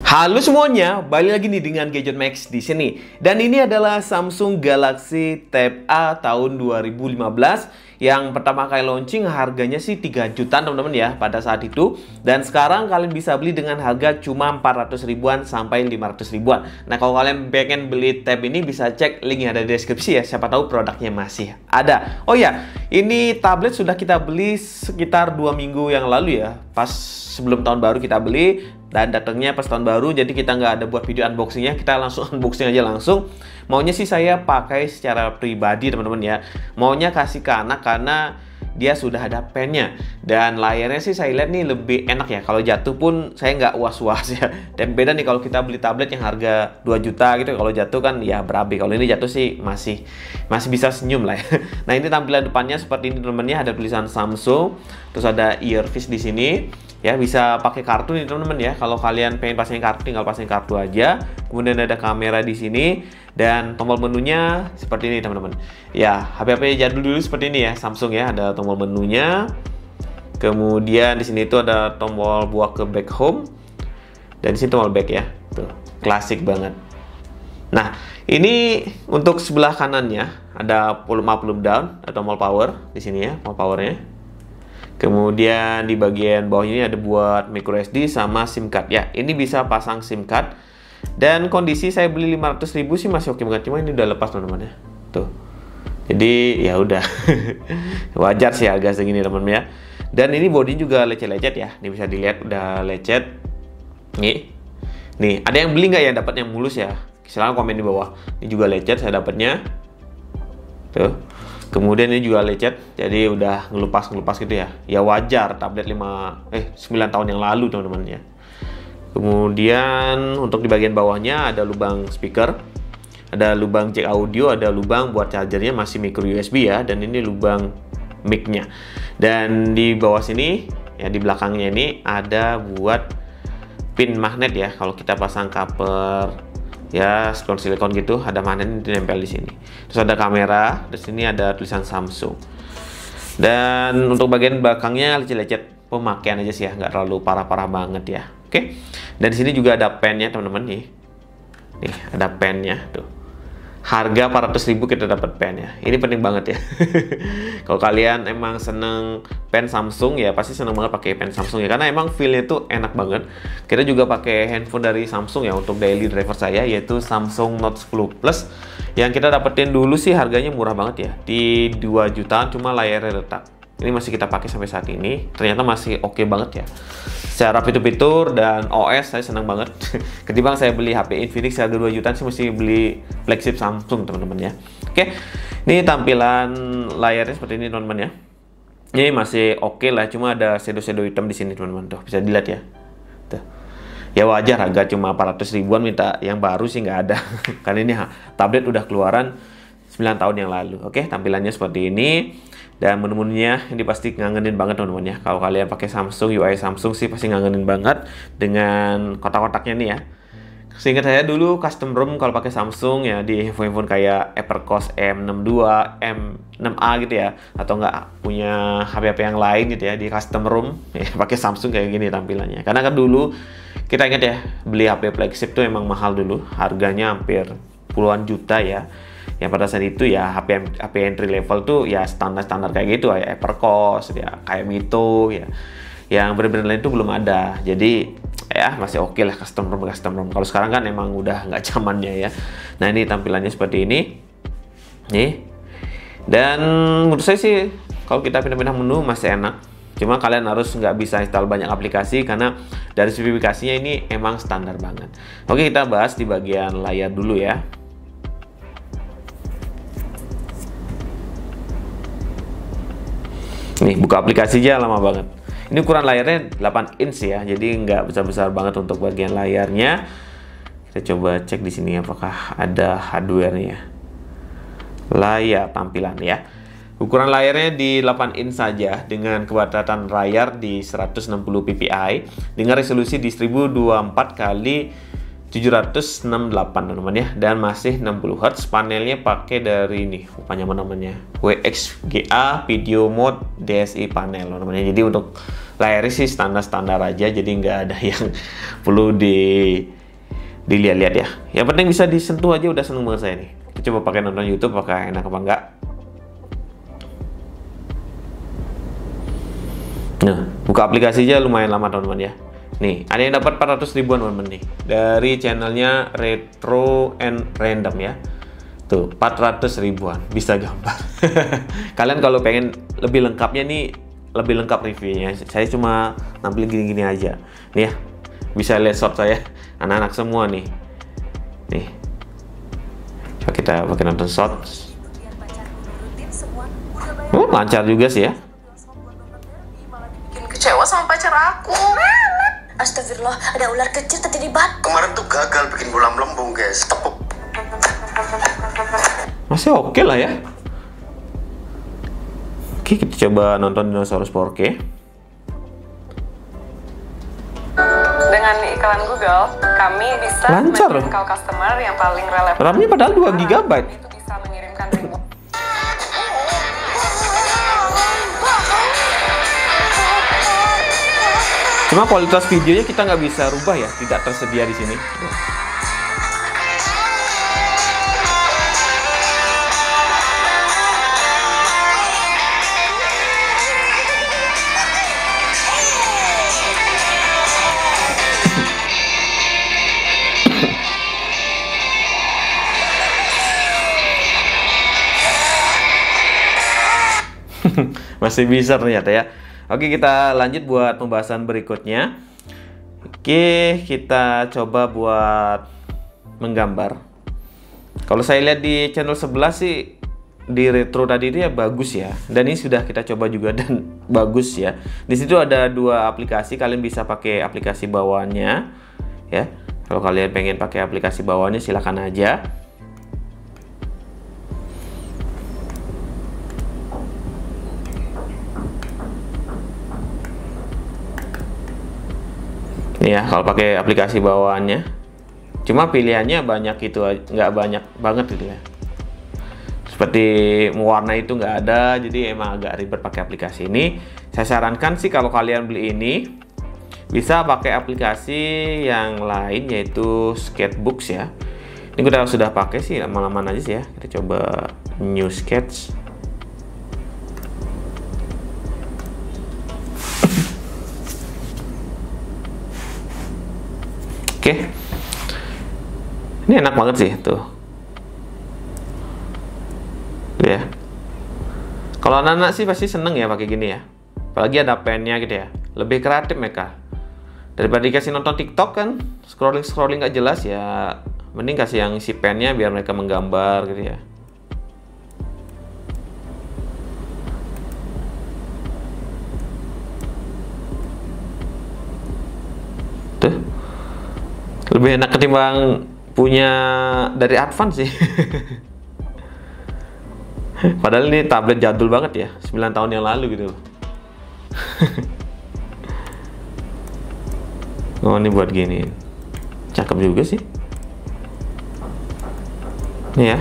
Halo semuanya, balik lagi nih dengan Gadget Max di sini. Dan ini adalah Samsung Galaxy Tab A tahun 2015 yang pertama kali launching, harganya sih 3 jutaan teman-teman ya pada saat itu. Dan sekarang kalian bisa beli dengan harga cuma 400 ribuan sampai 500 ribuan. Nah, kalau kalian pengen beli tab ini bisa cek linknya ada di deskripsi ya. Siapa tahu produknya masih ada. Oh ya, ini tablet sudah kita beli sekitar 2 minggu yang lalu ya. Pas sebelum tahun baru kita beli. Dan datangnya pas tahun baru, jadi kita nggak ada buat video unboxingnya, kita langsung unboxing aja langsung. Maunya sih saya pakai secara pribadi teman-teman ya. Maunya kasih ke anak karena dia sudah ada pennya. Dan layarnya sih saya lihat nih lebih enak ya. Kalau jatuh pun saya nggak was-was ya. Dan beda nih kalau kita beli tablet yang harga 2 juta gitu. Kalau jatuh kan ya berabe. Kalau ini jatuh sih masih bisa senyum lah ya. Nah, ini tampilan depannya seperti ini teman-teman ya. Ada tulisan Samsung, terus ada earpiece di sini. Ya, bisa pakai kartu nih teman-teman ya. Kalau kalian pengen pasang kartu, tinggal pasang kartu aja. Kemudian ada kamera di sini dan tombol menunya seperti ini teman-teman. Ya, HP-HP jadul dulu seperti ini ya, Samsung ya. Ada tombol menunya. Kemudian di sini itu ada tombol buat ke back home. Dan di sini tombol back ya. Tuh, klasik banget. Nah, ini untuk sebelah kanannya ada volume down, ada tombol power di sini ya, tombol powernya. Kemudian di bagian bawah ini ada buat micro SD sama SIM card ya. Ini bisa pasang SIM card. Dan kondisi saya beli 500 ribu sih masih oke banget. Cuma ini udah lepas teman-teman ya. Tuh. Jadi ya udah. Wajar sih harga segini teman-teman ya. Dan ini bodi juga lecet-lecet ya. Ini bisa dilihat udah lecet. Nih, ada yang beli nggak ya dapat yang mulus ya? Silahkan komen di bawah. Ini juga lecet saya dapatnya. Tuh. Kemudian ini juga lecet, jadi udah ngelupas gitu ya. Ya wajar, tablet 9 tahun yang lalu teman-teman ya. Kemudian untuk di bagian bawahnya ada lubang speaker, ada lubang jack audio, ada lubang buat chargernya masih micro USB ya, dan ini lubang mic-nya. Dan di bawah sini ya, di belakangnya ini ada buat pin magnet ya. Kalau kita pasang cover ya silikon gitu, ada magnet ditempel di sini. Terus ada kamera, di sini ada tulisan Samsung. Dan untuk bagian belakangnya lecet-lecet pemakaian aja sih ya, nggak terlalu parah-parah banget ya. Oke. Dan di sini juga ada pennya teman-teman nih. Nih ada pennya tuh. Harga 400 ribu kita dapat pen ya. Ini penting banget ya. Kalau kalian emang seneng pen Samsung ya pasti seneng banget pakai pen Samsung ya, karena emang feel-nya tuh enak banget. Kita juga pakai handphone dari Samsung ya untuk daily driver saya, yaitu Samsung Note 10 Plus. Yang kita dapetin dulu sih harganya murah banget ya, di 2 jutaan, cuma layarnya retak. Ini masih kita pakai sampai saat ini, ternyata masih oke banget ya. Secara fitur-fitur dan OS saya senang banget. Ketimbang saya beli HP Infinix harga 2 jutaan sih mesti beli flagship Samsung teman-teman ya. Oke, ini tampilan layarnya seperti ini teman-teman ya. Ini masih oke lah, cuma ada shadow hitam di sini teman-teman, tuh bisa dilihat ya. Tuh. Ya wajar harga cuma 400 ribuan, minta yang baru sih nggak ada. Karena ini tablet udah keluaran 9 tahun yang lalu. Oke, tampilannya seperti ini. Dan menu-menunya ini pasti ngangenin banget teman-teman ya. Kalau kalian pakai Samsung, UI Samsung sih pasti ngangenin banget dengan kotak-kotaknya nih ya. Seingat saya dulu custom ROM kalau pakai Samsung ya, di handphone kayak Evercost M62, M6A gitu ya, atau nggak punya HP-HP yang lain gitu ya, di custom ROM ya, pakai Samsung kayak gini tampilannya. Karena kan dulu kita ingat ya, beli HP flagship tuh emang mahal dulu, harganya hampir puluhan juta ya. Yang pada saat itu ya HP entry level tuh ya standar kayak gitu ya, Evercost ya, kayak Mito ya. Yang bener-bener lain tuh belum ada. Jadi ya masih oke lah custom ROM. Kalau sekarang kan emang udah nggak zamannya ya. Nah, ini tampilannya seperti ini. Nih. Dan menurut saya sih kalau kita pindah-pindah menu masih enak. Cuma kalian harus nggak bisa install banyak aplikasi karena dari spesifikasinya ini emang standar banget. Oke, kita bahas di bagian layar dulu ya. Nih, buka aplikasinya lama banget. Ini ukuran layarnya 8 inch ya, jadi nggak besar-besar banget untuk bagian layarnya. Kita coba cek di sini apakah ada hardware-nya. Layar tampilan ya. Ukuran layarnya di 8 inch saja dengan kepadatan layar di 160 ppi dengan resolusi di 1024 kali 768 teman-teman ya, dan masih 60 Hz. Panelnya pakai dari ini, lupa namanya WXGA Video Mode DSI panel teman-teman ya. Jadi untuk layarnya sih standar aja, jadi nggak ada yang perlu dilihat-lihat ya. Yang penting bisa disentuh aja udah seneng banget saya nih. Kita coba pakai nonton YouTube apakah enak apa enggak. Nah, buka aplikasi aja lumayan lama teman-teman ya. Nih, ada yang dapat 400 ribuan teman-teman nih dari channelnya Retro and Random ya. Tuh, 400 ribuan bisa gambar. Kalian kalau pengen lebih lengkapnya nih, lebih lengkap reviewnya. Saya cuma nampilin gini-gini aja. Nih ya, bisa lihat shot saya. Anak-anak semua nih. Nih. Coba kita pakai nonton shot. Lancar juga sih ya. Bikin kecewa sama pacar aku. Astagfirullah, ada ular kecil tadi di batu. Kemarin tuh gagal bikin bola melembung, guys. Tepuk. Masih oke lah ya. Oke, kita coba nonton Dinosaurus 4K. Dengan iklan Google, kami bisa Lancar. menjangkau customer yang paling relevan. RAM-nya padahal 2 GB. Itu bisa mengirimkan ribuan. Cuma kualitas videonya kita nggak bisa rubah ya, tidak tersedia di sini. Masih bisa ternyata ya. Oke, kita lanjut buat pembahasan berikutnya. Oke, kita coba buat menggambar. Kalau saya lihat di channel sebelah sih, di retro tadi itu ya bagus ya. Dan ini sudah kita coba juga dan bagus ya. Di situ ada 2 aplikasi, kalian bisa pakai aplikasi bawaannya ya. Kalau kalian pengen pakai aplikasi bawaannya silakan aja. Ya, kalau pakai aplikasi bawaannya, cuma pilihannya banyak itu, nggak banyak banget gitu ya. Seperti mewarna itu nggak ada, jadi emang agak ribet pakai aplikasi ini. Saya sarankan sih kalau kalian beli ini, bisa pakai aplikasi yang lain yaitu Sketchbooks ya. Ini kita sudah pakai sih, lama-lama aja sih ya. Kita coba New Sketch. Oke, ini enak banget sih tuh ya. Kalau anak-anak sih pasti seneng ya pakai gini ya, apalagi ada pennya gitu ya, lebih kreatif mereka daripada dikasih nonton TikTok kan, scrolling gak jelas ya. Mending kasih yang isi pennya biar mereka menggambar gitu ya. Tuh, lebih enak ketimbang punya dari Advance sih. Padahal ini tablet jadul banget ya, 9 tahun yang lalu gitu. Oh, ini buat gini. Cakep juga sih. Nih ya.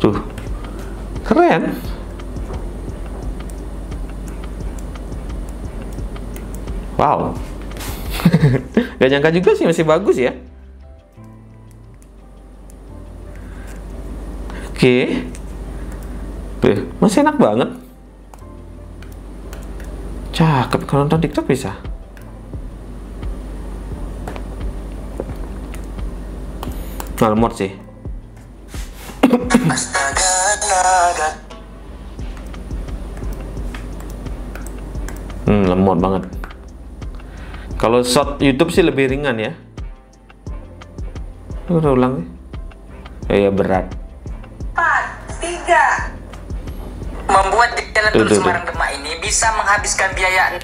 Tuh. Keren. Wow. Gak nyangka juga sih, masih bagus ya. Oke. Tuh, masih enak banget. Cakep, kalau nonton TikTok bisa. Lemot sih. Lemot banget. Kalau shot YouTube sih lebih ringan ya. Udah ulang ya, berat. 4, 3. Membuat jalan Tol Semarang Demak ini bisa menghabiskan biaya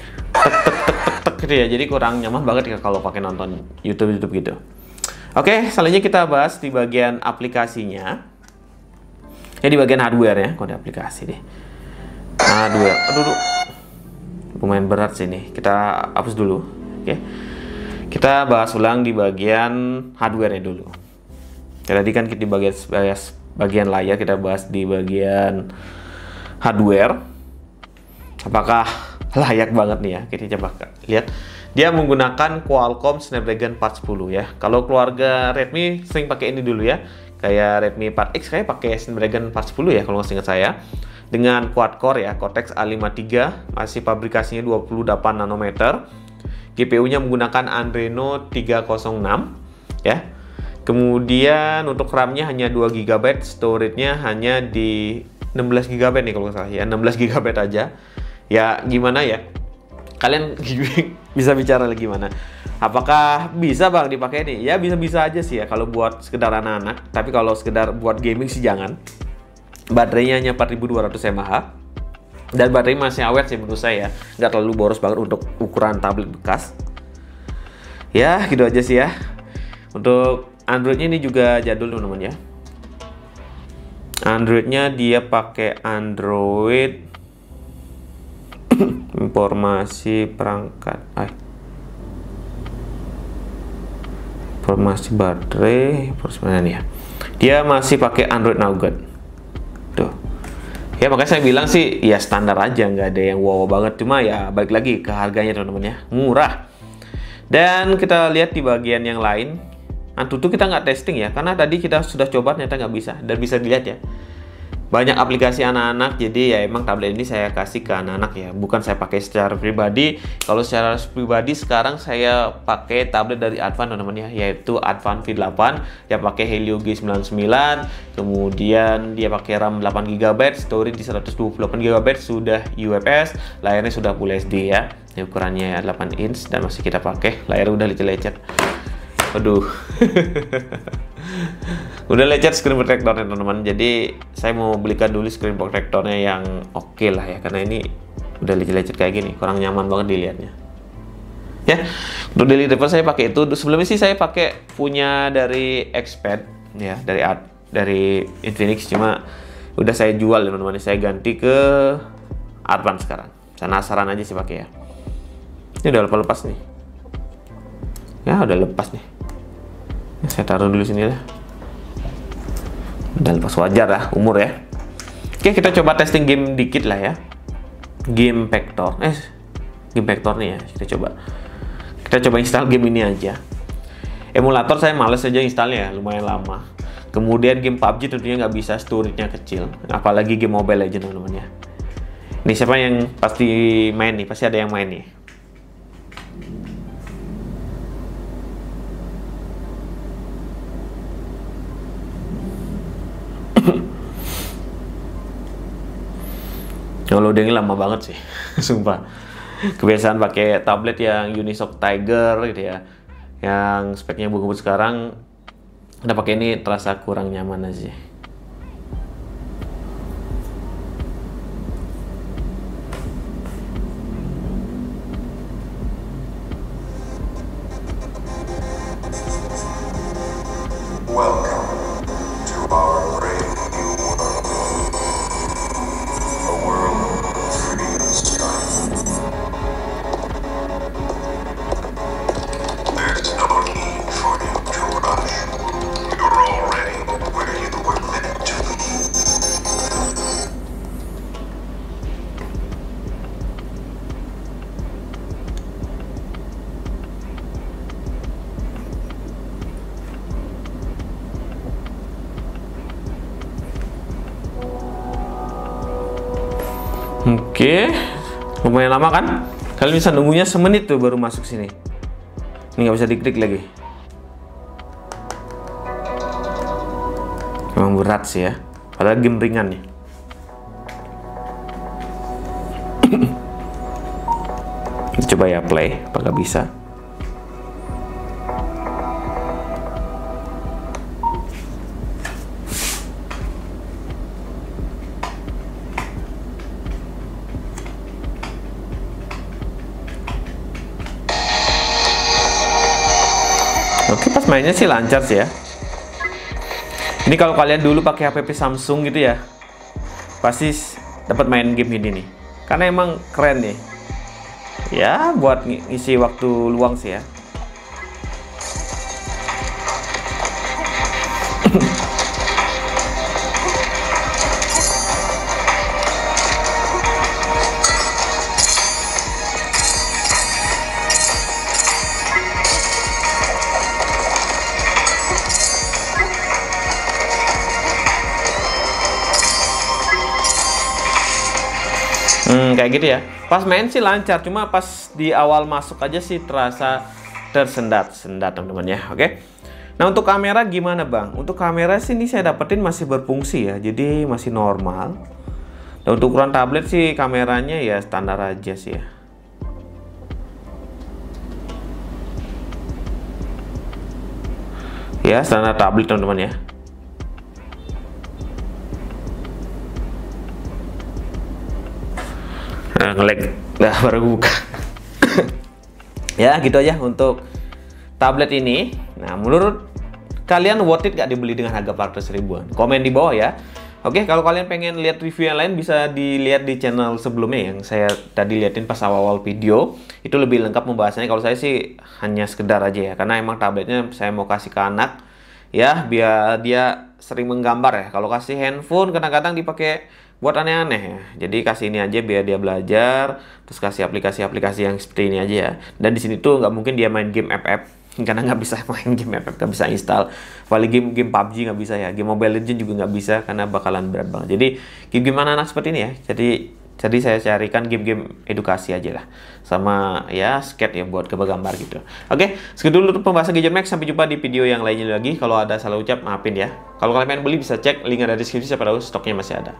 gitu ya. Jadi kurang nyaman banget ya kalau pakai nonton YouTube gitu. Oke, selanjutnya kita bahas di bagian aplikasinya. Ya, di bagian hardware ya, kode aplikasi deh. Hardware. Aduh. Lumayan berat sih nih. Kita hapus dulu. Oke. Kita bahas ulang di bagian hardware-nya dulu. Tadi kan kita di bagian layar, kita bahas di bagian hardware. Apakah layak banget nih ya? Kita coba lihat. Dia menggunakan Qualcomm Snapdragon 410 ya. Kalau keluarga Redmi sering pakai ini dulu ya. Kayak Redmi 4X kayak pakai Snapdragon 410 ya kalau nggak ingat saya. Dengan quad core ya, Cortex A53, masih pabrikasinya 28 nanometer. GPU-nya menggunakan Adreno 306 ya. Kemudian untuk RAM-nya hanya 2 GB, storage-nya hanya di 16 GB nih kalau nggak salah ya, 16 GB aja. Ya gimana ya? Kalian bisa bicara lagi gimana? Apakah bisa Bang dipakai nih? Ya bisa-bisa aja sih ya kalau buat sekedar anak-anak. Tapi kalau sekedar buat gaming sih jangan. Baterainya hanya 4200 mAh. Dan baterai masih awet sih menurut saya. Nggak terlalu boros banget untuk ukuran tablet bekas. Ya gitu aja sih ya. Untuk Androidnya ini juga jadul teman-teman ya. Androidnya dia pakai Android informasi perangkat, informasi baterai, persenan ya. Dia masih pakai Android Nougat. Tuh. Ya makanya saya bilang sih ya standar aja, nggak ada yang wow banget. Cuma ya balik lagi ke harganya teman-teman ya, murah. Dan kita lihat di bagian yang lain. Antutu kita nggak testing ya, karena tadi kita sudah coba ternyata nggak bisa. Dan bisa dilihat ya, banyak aplikasi anak-anak, jadi ya emang tablet ini saya kasih ke anak-anak ya, bukan saya pakai secara pribadi. Kalau secara pribadi sekarang saya pakai tablet dari Advan teman-teman ya, yaitu Advan V8 yang pakai Helio G99, kemudian dia pakai RAM 8 GB, storage di 128 GB, sudah UFS, layarnya sudah Full HD ya, ukurannya 8 inch dan masih kita pakai, layarnya udah lecet-lecet. Aduh. Udah lecet screen protectornya teman-teman. Jadi saya mau belikan dulu screen protectornya yang oke lah ya, karena ini udah lecet-lecet kayak gini, kurang nyaman banget dilihatnya. Ya, untuk daily driver saya pakai itu. Sebelumnya sih saya pakai punya dari Xpad ya, dari Infinix, cuma udah saya jual teman-teman. Saya ganti ke Advan sekarang. Saya penasaran aja sih pakai ya. Ini udah lepas nih. Ya udah lepas nih. Saya taruh dulu sini lah. Udah lepas, wajar lah, umur ya. Oke, kita coba testing game dikit lah ya. Game Vector. Game Vector nih ya. Kita coba install game ini aja. Emulator saya males aja installnya ya, lumayan lama. Kemudian game PUBG tentunya nggak bisa, storage-nya kecil. Apalagi game Mobile Legends teman-teman ya. Ini siapa yang pasti main nih? Pasti ada yang main nih. Loadingnya lama banget sih, sumpah. Kebiasaan pakai tablet yang Unisoc Tiger gitu ya, yang speknya bagus, sekarang udah pakai ini terasa kurang nyaman aja. Oke, lumayan lama kan? Kalian bisa nunggunya semenit tuh baru masuk sini. Ini nggak bisa diklik lagi. Emang berat sih ya, padahal game ringan nih. Coba ya play, apakah bisa? Oke, pas mainnya sih lancar sih ya. Ini kalau kalian dulu pakai HP Samsung gitu ya, pasti dapat main game ini nih. Karena emang keren nih. Ya, buat ngisi waktu luang sih ya. kayak gitu ya. Pas main sih lancar, cuma pas di awal masuk aja sih terasa tersendat-sendat teman-teman ya. Oke. Nah untuk kamera gimana bang? Untuk kamera sih ini saya dapetin masih berfungsi ya, jadi masih normal. Dan untuk ukuran tablet sih kameranya ya standar aja sih ya. Ya standar tablet teman-teman ya. Nah, nge-lag, nah baru buka. Ya gitu aja untuk tablet ini. Nah menurut kalian worth it gak dibeli dengan harga 400 ribuan? Komen di bawah ya. Oke, kalau kalian pengen lihat review yang lain bisa dilihat di channel sebelumnya yang saya tadi liatin pas awal-awal video. Itu lebih lengkap pembahasannya. Kalau saya sih hanya sekedar aja ya, karena emang tabletnya saya mau kasih ke anak ya, biar dia sering menggambar ya. Kalau kasih handphone kadang-kadang dipakai buat aneh-aneh ya. Jadi kasih ini aja biar dia belajar, terus kasih aplikasi-aplikasi yang seperti ini aja ya. Dan di sini tuh nggak mungkin dia main game FF karena nggak bisa main game FF, nggak bisa install. Paling game PUBG nggak bisa ya, game Mobile Legends juga nggak bisa karena bakalan berat banget. Jadi game-game anak-anak seperti ini ya. Jadi saya carikan game-game edukasi aja lah, sama ya skate ya buat gambar gitu. Oke, segitu dulu pembahasan Gadget Max. Sampai jumpa di video yang lainnya lagi. Kalau ada salah ucap maafin ya. Kalau kalian pengen beli bisa cek link ada di deskripsi, siapa tahu stoknya masih ada.